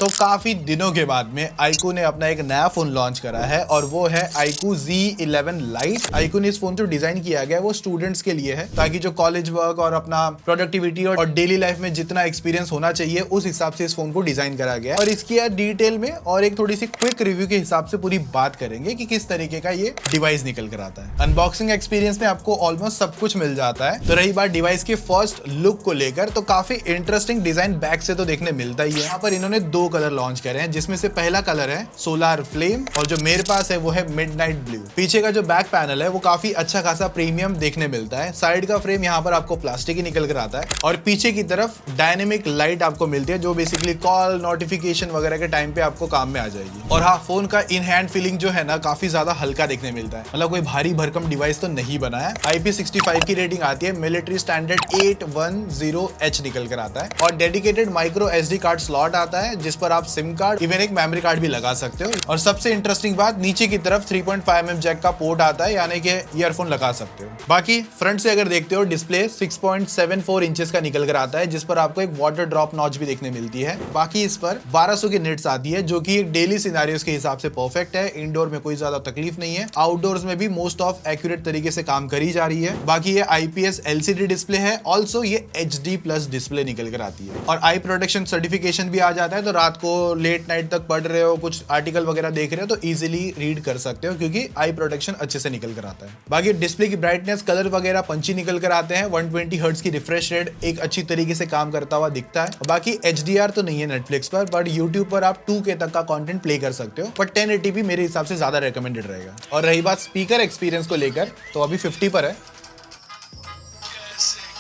तो काफी दिनों के बाद में iQOO ने अपना एक नया फोन लॉन्च करा है और वो है iQOO Z11 Lite। iQOO ने इस फोन जो डिजाइन किया गया है वो स्टूडेंट्स के लिए है, ताकि जो कॉलेज वर्क और अपना प्रोडक्टिविटी और डेली लाइफ में जितना एक्सपीरियंस होना चाहिए उस हिसाब से इस फोन को डिजाइन करा गया है। और इसकी यार डिटेल में और एक थोड़ी सी क्विक रिव्यू के हिसाब से पूरी बात करेंगे कि किस तरीके का ये डिवाइस निकल कर आता है। अनबॉक्सिंग एक्सपीरियंस में आपको ऑलमोस्ट सब कुछ मिल जाता है। तो रही बात डिवाइस के फर्स्ट लुक को लेकर, तो काफी इंटरेस्टिंग डिजाइन बैक से तो देखने मिलता ही है। यहाँ पर इन्होंने दो कलर लॉन्च करे हैं, जिसमें से पहला कलर है सोलार फ्लेम और जो मेरे पास है वो है मिडनाइट ब्लू। पीछे का जो बैक पैनल है वो काफी अच्छा खासा प्रीमियम देखने मिलता है। साइड का फ्रेम यहाँ पर आपको प्लास्टिक ही निकल कर आता है और पीछे की तरफ डायनेमिक लाइट आपको मिलती है, जो बेसिकली कॉल नोटिफिकेशन वगैरह के टाइम पे आपको काम में आ जाएगी। और हाँ, फोन का इन हैंड फीलिंग जो है ना काफी ज्यादा हल्का देखने मिलता है, मतलब कोई भारी भरकम डिवाइस तो नहीं बना है। IP65 की रेटिंग आती है, मिलिट्री स्टैंडर्ड 810H निकल कर आता है और dedicated micro SD card slot आता है, जिस पर आप सिम कार्ड इवन एक मेमोरी कार्ड भी लगा सकते हो। और सबसे इंटरेस्टिंग बात, नीचे की तरफ 3.5mm जैक का पोर्ट आता है, यानी कि ईयरफोन लगा सकते हो। बाकी फ्रंट से अगर देखते हो, डिस्प्ले 6.74 इंचेस का निकल कर आता है, जिस पर आपको एक वाटर ड्रॉप नॉच भी देखने मिलती है। बाकी इस पर 1200 की निट्स आती है, जो कि एक डेली सिनेरियोस के हिसाब से परफेक्ट है। इंडोर में कोई ज्यादा तकलीफ नहीं है, आउटडोर्स में भी मोस्ट ऑफ एक्यूरेट तरीके से काम करी जा रही है। बाकी ये IPS LCD डिस्प्ले है, ऑल्सो ये HD+ डिस्प्ले निकल कर आती है और आई प्रोटेक्शन सर्टिफिकेशन भी आ जाता है। तो रात को लेट नाइट तक पढ़ रहे हो, कुछ आर्टिकल वगैरह देख रहे हो तो इजीली रीड कर सकते हो, क्योंकि आई प्रोटेक्शन अच्छे से निकल कर आता है। बाकी डिस्प्ले की ब्राइटनेस, कलर वगैरह पंची निकल कर आते हैं। 120 हर्ट्ज की रिफ्रेश रेट एक अच्छी तरीके से काम करता हुआ दिखता है। बाकी HDR तो नहीं है नेटफ्लिक्स पर, बट यूट्यूब पर आप 2K तक का कंटेंट प्ले कर सकते हो, पर 1080p मेरे हिसाब से ज्यादा रिकमेंडेड रहेगा। और रही बात स्पीकर एक्सपीरियंस को लेकर, तो अभी 50 पर है,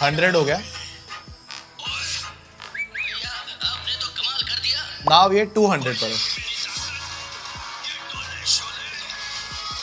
100 हो गया, नाउ ये 200 पर है।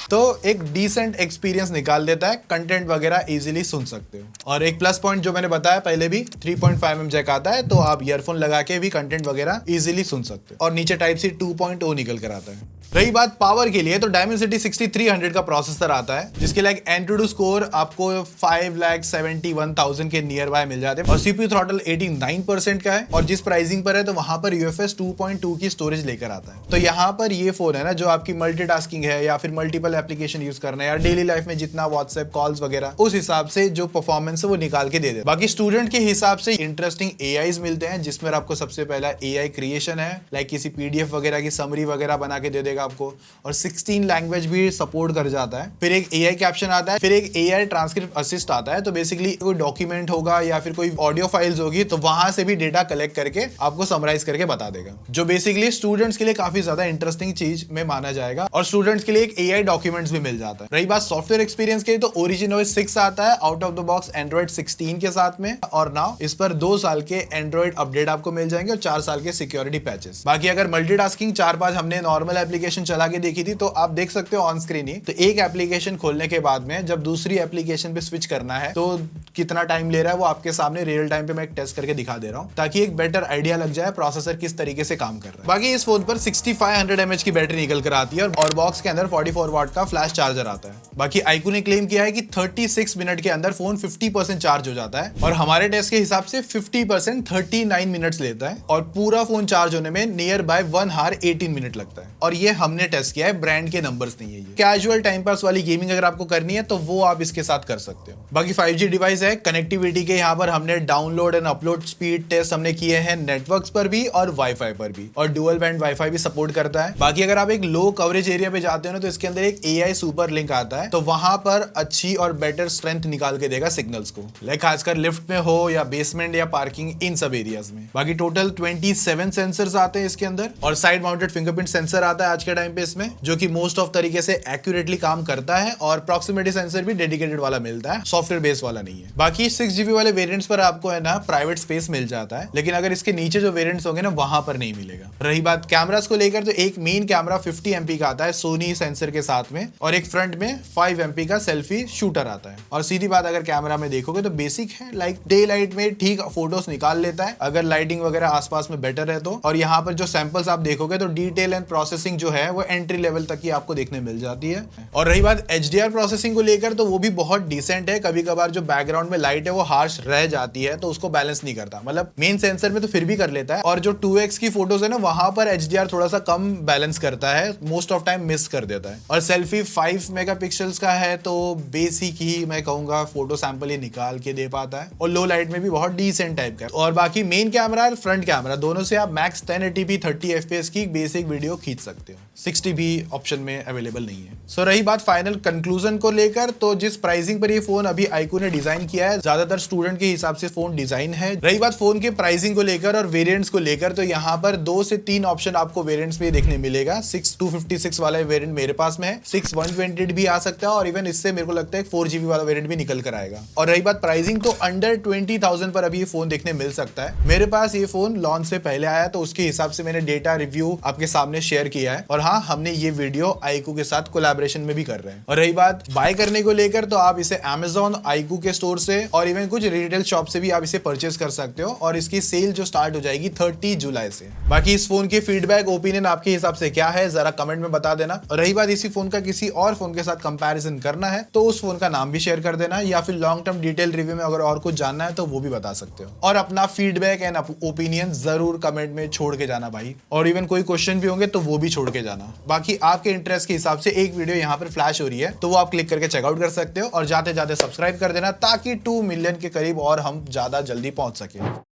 तो एक डिसेंट एक्सपीरियंस निकाल देता है, कंटेंट वगैरह इजीली सुन सकते हो। और एक प्लस पॉइंट जो मैंने बताया पहले भी, 3.5mm जैक आता है, तो आप ईयरफोन लगा के भी कंटेंट वगैरह इजीली सुन सकते हो। और नीचे Type-C 2.0 निकल कर आता है। रही बात पावर के लिए, तो Dimensity 6300 का प्रोसेसर आता है, जिसके लाइक Antutu स्कोर आपको 5,71,000 के नियर बाय मिल जाते हैं और CPU थ्रॉटल 89% का है। और जिस प्राइसिंग पर है, तो वहां पर UFS 2.2 की स्टोरेज लेकर आता है। तो यहाँ पर ये फोन है ना, जो आपकी मल्टीटास्किंग है या फिर मल्टीपल एप्लीकेशन यूज करना है या डेली लाइफ में जितना व्हाट्सएप कॉल्स वगैरह, उस हिसाब से जो परफॉर्मेंस है वो निकाल के दे दे। बाकी स्टूडेंट के हिसाब से इंटरेस्टिंग AIs मिलते हैं, जिसमें आपको सबसे पहला AI क्रिएशन है, लाइक किसी PDF वगैरह की समरी वगैरह बना के दे देगा आपको, और 16 लैंग्वेज भी सपोर्ट कर जाता है। फिर एक AI कैप्शन आता है, फिर एक AI ट्रांसक्रिप्ट असिस्ट आता है। तो बेसिकली कोई डॉक्यूमेंट होगा या फिर कोई ऑडियो फाइल्स होगी, तो वहां से भी डेटा कलेक्ट करके आपको समराइज करके बता देगा, जो बेसिकली स्टूडेंट्स के लिए काफी ज्यादा इंटरेस्टिंग चीज में माना जाएगा। और स्टूडेंट्स के लिए एक AI डॉक्यूमेंट्स भी मिल जाता है। रही बात सॉफ्टवेयर एक्सपीरियंस के लिए, तो OriginOS 6 आता है out of the box Android 16 के साथ में, और नाउ इस पर 2 साल के Android अपडेट आपको मिल जाएंगे और 4 साल के सिक्योरिटी पैचेस। बाकी अगर मल्टीटास्किंग 4-5 हमने नॉर्मल एप्लीकेशन चला के देखी थी, तो आप देख सकते हो ऑन स्क्रीन ही, तो एक एप्लीकेशन खोलने के बाद में जब दूसरी एप्लीकेशन पे स्विच करना है तो कितना टाइम ले रहा है वो आपके सामने रियल टाइम पे मैं एक टेस्ट करके दिखा दे रहा हूं, ताकि एक बेटर आइडिया लग जाए प्रोसेसर किस तरीके से काम कर रहा है। बाकी इस फोन पर 6500 mAh की बैटरी निकल कर आती है और बॉक्स के अंदर 44 वाट का फ्लैश चार्जर आता है। बाकी iQOO ने क्लेम किया है कि 36 मिनट के अंदर फोन 50% चार्ज हो जाता है, और हमारे टेस्ट के हिसाब से 50% 39 मिनट्स लेता है, और पूरा फोन चार्ज होने में नियर बाय 1 आवर 18 मिनट लगता है। और ये हमने टेस्ट किया है, ब्रांड के नंबर्स नहीं है ये। कैजुअल टाइम पास वाली गेमिंग अगर आपको करनी है, तो वो आप इसके साथ कर सकते हो। बाकी 5G डिवाइस है। कनेक्टिविटी के यहाँ पर हमने download and upload speed test हमने किए हैं नेटवर्क्स पर भी और वाईफाई पर भी, और डुअल बैंड वाईफाई भी सपोर्ट करता है। बाकी अगर आप एक लो कवरेज एरिया पे जाते हो ना, तो इसके अंदर एक AI सुपर लिंक आता है, तो वहां पर अच्छी और बेटर स्ट्रेंथ निकाल के देगा सिग्नल्स को, लाइक खासकर लिफ्ट में हो या बेसमेंट या पार्किंग, इन सब एरियाज में। बाकी टोटल 27 सेंसर्स आते हैं इसके अंदर, और साइड माउंटेड फिंगरप्रिंट सेंसर आता है आज के टाइम पे इसमें, जो कि मोस्ट ऑफ तरीके से एक्यूरेटली काम करता है। और प्रॉक्सिमिटी सेंसर भी डेडिकेटेड वाला मिलता है, सॉफ्टवेयर बेस वाला नहीं है। बाकी 6GB वाले वेरिएंट्स पर आपको है ना प्राइवेट स्पेस मिल जाता है, लेकिन अगर इसके नीचे जो वेरिएंट्स होंगे ना, वहां पर नहीं मिलेगा। रही बात कैमरास को लेकर, तो एक मेन कैमरा 50 MP का आता है सोनी सेंसर के साथ में, और एक फ्रंट में 5 MP का सेल्फी शूटर आता है। और सीधी बात, अगर कैमरा में देखोगे तो बेसिक है, लाइक डे लाइट में ठीक फोटोज निकाल लेता है, अगर लाइटिंग वगैरह आसपास में बेटर है तो। और यहाँ पर जो सैंपल्स आप देखोगे, तो डिटेल एंड प्रोसेसिंग जो है है वो एंट्री लेवल तक ही आपको देखने मिल जाती है। और रही बात HDR प्रोसेसिंग को लेकर, तो वो भी बहुत डिसेंट है। कभी कभार जो बैकग्राउंड में लाइट है वो हार्श रह जाती है तो उसको बैलेंस नहीं करता, मतलब मेन सेंसर में तो फिर भी कर लेता है। और जो 2x की फोटोज है ना, वहां पर HDR थोड़ा सा कम बैलेंस करता है, मोस्ट ऑफ टाइम मिस कर देता है। और सेल्फी 5 मेगापिक्सल्स का है तो बेसिक ही मैं कहूंगा फोटो सैंपल ये निकाल के दे पाता है, और लो लाइट में भी बहुत डिसेंट टाइप का। और बाकी मेन कैमरा और फ्रंट कैमरा दोनों से आप मैक्स 1080p 30 fps की बेसिक वीडियो खींच सकते हो। 60 भी ऑप्शन में अवेलेबल नहीं है। सो रही बात फाइनल कंक्लूजन को लेकर, तो जिस प्राइसिंग पर ये फोन अभी iQOO ने डिजाइन किया है, ज्यादातर स्टूडेंट के हिसाब से फोन डिजाइन है। रही बात फोन के प्राइसिंग को लेकर और वेरिएंट्स को लेकर, तो यहाँ पर 2 से 3 ऑप्शन आपको वेरिएंट्स में देखने मिलेगा। 6256 वाला वेरिएंट मेरे पास में है, 6128 भी आ सकता है, और इवन इससे मेरे को लगता है 4GB वाला वेरिएंट भी निकल कर आएगा। और रही बात प्राइसिंग, तो अंडर 20,000 पर अभी ये फोन देखने मिल सकता है। मेरे पास ये फोन लॉन्च से पहले आया, तो उसके हिसाब से मैंने डेटा रिव्यू आपके सामने शेयर किया है। और हाँ, हमने ये वीडियो iQOO के साथ कोलैबोरेशन में भी कर रहे हैं। और रही बात बाय करने को लेकर, तो आप इसे Amazon, iQOO के स्टोर से और इवन कुछ रिटेल शॉप से भी आप इसे परचेस कर सकते हो, और इसकी सेल जो स्टार्ट हो जाएगी 30 जुलाई से। बाकी इस फोन के फीडबैक ओपिनियन आपके हिसाब से क्या है, जरा कमेंट में बता देना। और रही बात इसी फोन का किसी और फोन के साथ कंपैरिजन करना है, तो उस फोन का नाम भी शेयर कर देना, या फिर लॉन्ग टर्म डिटेल रिव्यू में अगर और कुछ जानना है तो वो भी बता सकते हो। और अपना फीडबैक एंड ओपिनियन जरूर कमेंट में छोड़ के जाना भाई, और इवन कोई क्वेश्चन भी होंगे तो वो भी छोड़ के जाना। बाकी आपके इंटरेस्ट के हिसाब से एक वीडियो यहाँ पर फ्लैश हो रही है, तो वो आप क्लिक करके चेकआउट कर सकते हो, और जाते जाते सब्सक्राइब कर देना, ताकि 2 मिलियन के करीब और हम ज्यादा जल्दी पहुंच सके।